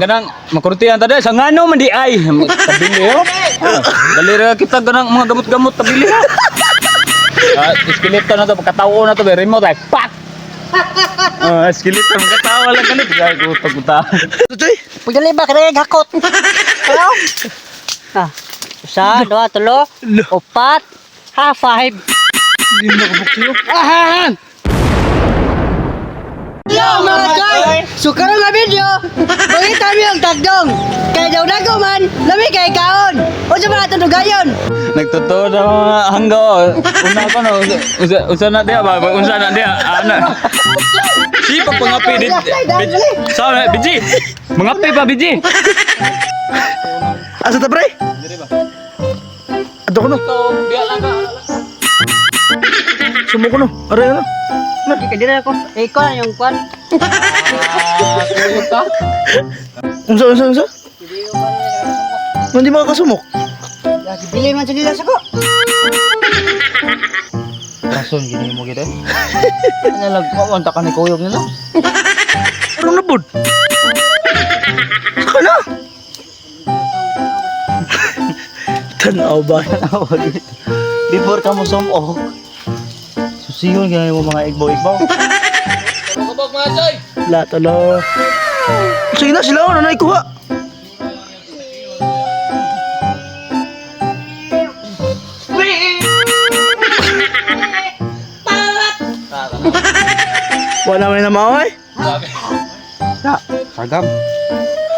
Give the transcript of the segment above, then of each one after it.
ganang makurtihan tadi sa ngano man di ay. Tabili yo. Dali ra kita ganang mga gamot-gamot tabili ha. Skeleton na to pagkatawo na to remote ay pak. Skeleton magkatawa lang ganit ay guta-guta. Tutoy. Pagdali ba kaya gakot. Hello? Isa, dua, tulo, upat, five. Hindi mo nakabuktiyo. Ahan! Hello mga koy! Sukaron na video! Pagkita mo yung tagdong! Kaya daw na ko man, lami kay kaon! O sa mga tunugayon! Nagtotoo na mga hanggaw. Una ko no. Usa na dia ba? Unsa na dia? Ana. Si pangapi dit. Sa biji. Mangapi pa biji. Asa ta pre? Diri ba? Ato ko no. Biya lang ka. Sumo ko no. Aray ano? Hindi ka din ako. Ikaw na yung kwan. Tulog ka? Unsa? Hindi makakasumok. Lagi bili man sa nila sa ko. Rason gini mo gitu. Ano lang pamunta ka ni kuyog nila? Parang nabod. Saka na. Tanaw ba? Before ka mo sumok. Susiyon gaya mo mga igbaw-igbaw. Kabog mga choy. Wala talo. Sige na sila ano na ikuha. Wala may namaoy. Sagam.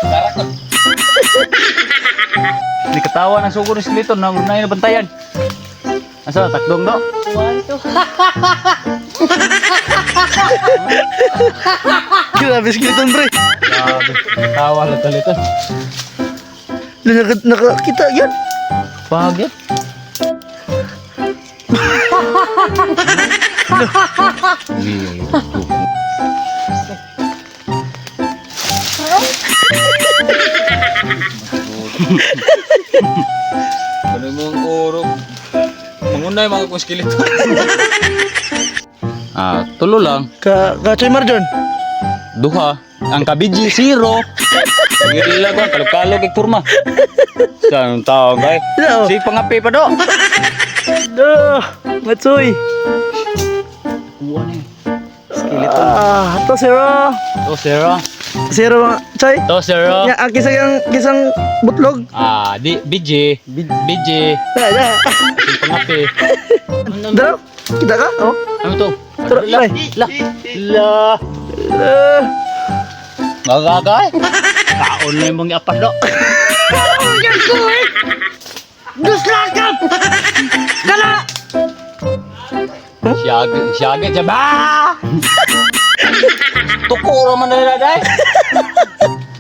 Karakot. Di ketawa ng sugo ni Skeleton na unay na bantayan. Asa takdong do? Grabe skeleton pre. Grabe. Tawa lang Skeleton. Nakakita yan. Pagit. Ano mong urok? Mangunay mga kong Skeleton. Tulo lang. Kachay Marjon. Duha. Ang kabiji, 0. Gila ko, kalog-kalog kay kurma. Saan tao, kay? Ano? Si pangapi pa do. Matsoy. Kuha ni. To zero. To 0. Zero chay. To 0. Ya, kisang butlog. Biji. Biji. Da. Si pangapi. Daro. Kita ka? Oh. Ano to? Tara, La. ay. La. Magagay. Kaon na yung mga apas do. Yan ko eh! Duslakap! Kala! Siyagi siya ba? Tukuro man nila day.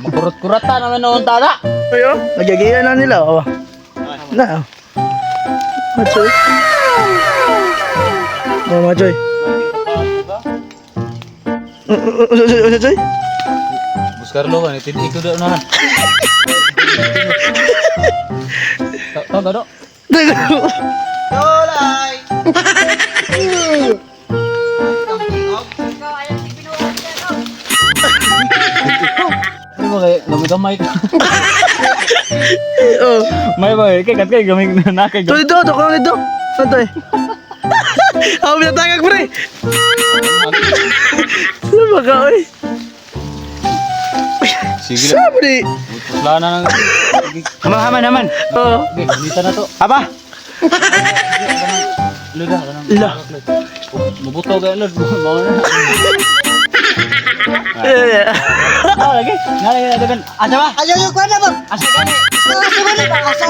Makurot-kurata naman noon tada. Ayo, nagyagiyan na nila. Oh. Na. Matsoy. Oh, Matsoy. Matsoy. Buskarlo kan, tidak ikut dah nahan. Tahu tak dok? Dolay! Ini mau kayak gamay ka. Oh. May ba kayak kat gamay na kay. To dito, to ka dito. Santoy. Ako binatagag pre. Ano ba ka oy? Sige. Sabi. Wala na nang haman. Oh. Okay, dito na to. Apa? Luda. La. Mubuto ga lud mo na. Lagi. Ngalay na asa ba? Ayaw yung kwan na ba? Asa gani? Asa ba na ba? Asa?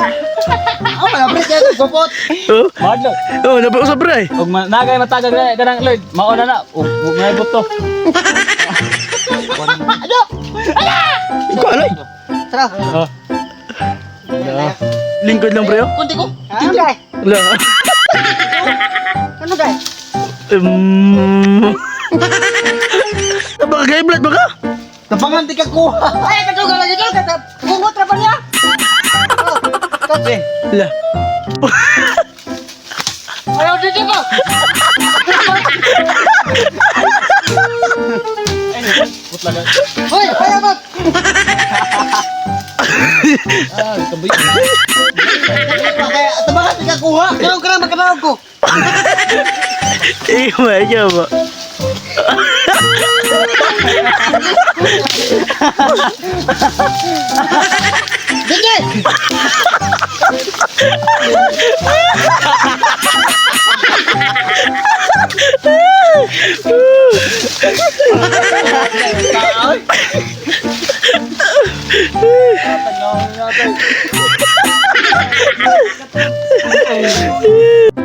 Ako na pre, kaya ito gupot. Oh. Madlo. Oh, napausap pre. Og nagay matagag na kanang lud. Mauna na. Ug may buto. Ikaw ano? Tara. Oh. Ya. Lingkod lang pre. Oh. Kunti ko. Ano day? La. Ano day? Baka gay blood baka? Tapangan di ka kuha. Ay, katugal lagi dito. Bungot na pa niya. La. Ayaw dito ko. Putla ga. Hoy, ayaw ba? Kaya tabangan ikakuha. Karong ka na magkanaw ko. Iya ba? Dili.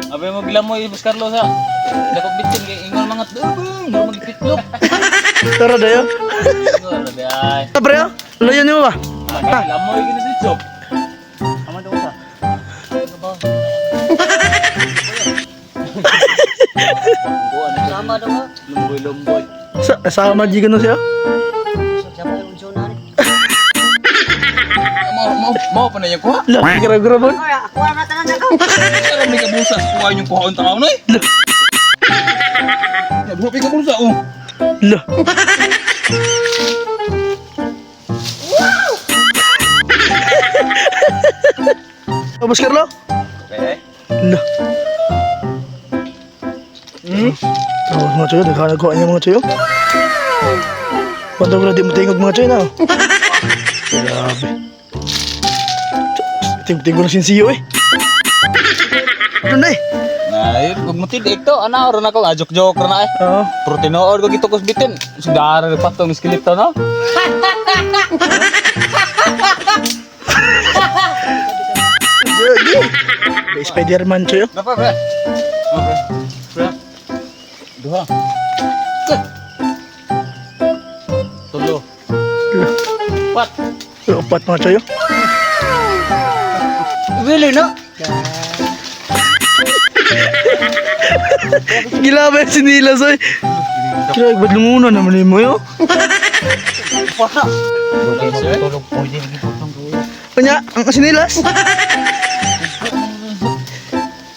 Abi mo bilang mo Boss Carlos ha. Dapat bitin kay ingon mga dubong, mo magipitlok. Tara dayo. Ingon labi ay. Pre, layan niyo ba? Bilang mo gini dito. Sama dong. Lumboy-lumboy. Sama jiga no siya. Sama yung zona ni. Mau pa na yung kuha? Lah, gara-gara bon. Ay, ako na tanan ako. Alam ni kabulsa kuha yung kuha ang taon ay. Ya, buha pa kabulsa oh. Lah. Boss Carlo? Okay. Lah. Oh, mga choyo, naghanag ko niya mga choyo. Pantong na di mo tingog mga choyo na. Grabe. Tingog na sinsiyo eh. Ano na eh? Nah, kung matid ito, ana ron ako ajok-jok na ay. Oo. Pero tinuod ko gito kus bitin. Sudara pa tong skeleto no. Gagi. Kay Spider-Man choyo. Berapa, Bre? Oke. Bre. Dua. Tulo. Lah. Empat. Upat mga choyo. Willy no. Gila ba yung sinilas oy? Kira, ba't lumunan naman mo yun? Kanya, ang sinilas?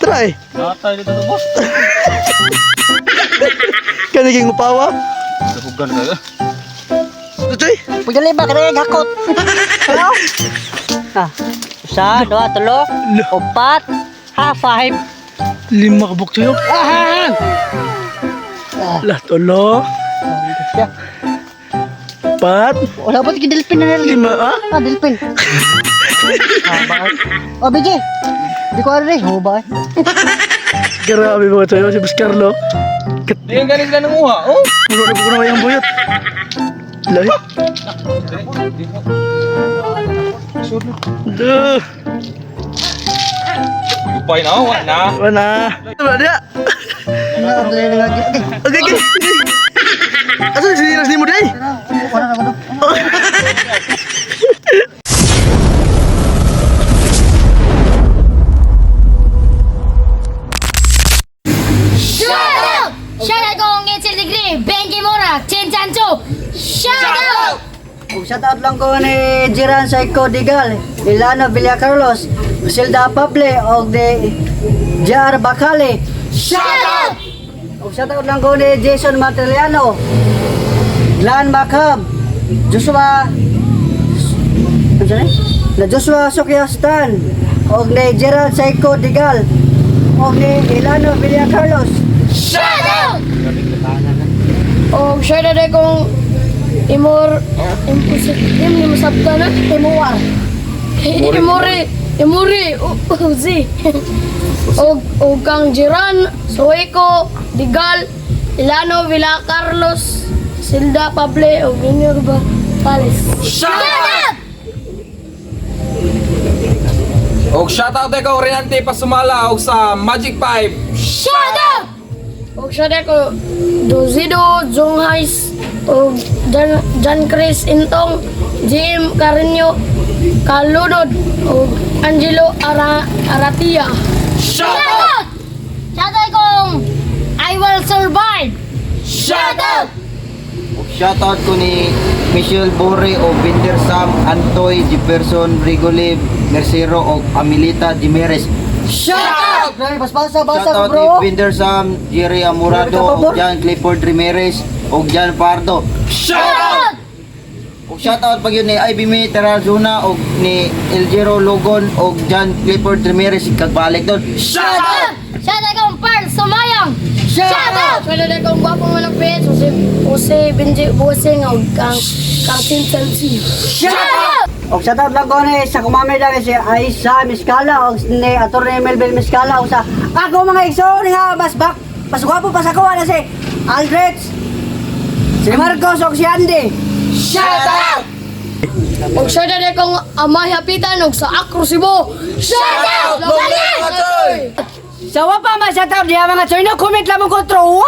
Try. Nata dito to, boss. Kaniging upawa. Dahugan ka. Tutoy. Pagdali ba kada gakot. Hello? Ah. Isa, dua, tulo, upat, five. 5 kabuk choyo. Ah! Lah, tolo. 4. Wala ba tigil delpin na nila? 5, ah? Ah, delpin. Oh, BJ. Di ko rin. Oh, ba? Grabe mga choyo, si Boss Carlo. Di ang galing ka nang uha, oh. Puno na po ko na yung buyot. Lahi. Duh. Upay na, wala na. Mana? Wala dia. Okay, okay. Asa sinilas ni mo day? Shut up! Shut up kung ngitsil degree, Benji Mora, Chen Chancho! Shut up! Shout out lang ko ni Jiran Saiko Digal, Milano Villa Carlos, Silda Pable, o de Jar Bacale. Shut up! Shout out lang ko ni Jason Mataliano, Glenn Macab, Joshua, ano siya na Joshua Sukyastan, o ni Jiran Saiko Digal, o ni Milano Villa Carlos. Shut up! Shout out kung Imor, imposible, sabta na, imuwar. Imuri, uzi. Og kang Jiran, Sueco, Digal, Ilano, Villa Carlos, Silda Pable, og Junior Bacales. Shut up! Og shoutout ko Oriente Pasumala og sa Magic 5. Shut up! Og siya ko, Dozido, Zonghais, og John Chris Intong, Jim Carino, Kalunod, og Angelo Aratia. Shut up! Shut up kong I will survive! Shut up! Shoutout ko ni Michelle Bore o Binder Sam, Antoy, Jefferson, Rigolib, Mercero o Amilita Jimenez. Shut up! Basa Shoutout bro. ni Binder Sam, Jerry Amurado o John Clifford Ramirez o John Pardo. Shut up! Og shoutout pag yun ni IBM Terrazona og ni Eljero Logon og John Clifford Ramirez kagbalik doon. Shout out! Shout out kong Pearl Sumayang! Shout out! Shout out kong gwapong manang pet, Jose Benji Boseng o kang Tinsansi. Shout out! Og sa tatlo ko ni sa kumamay dali si Aisa Miskala og ni Atty. Melvin Miskala og sa ako mga igsoon nga mas gwapo pa sa kuha na si Aldrich, si Marcos og si Andy. Shout out! Og shout out kong Amay Hapitan og sa Akro Cebu. Shout out! Labanan! Sa wapa ma sa tao diya mga choy no comment lamang ko tro.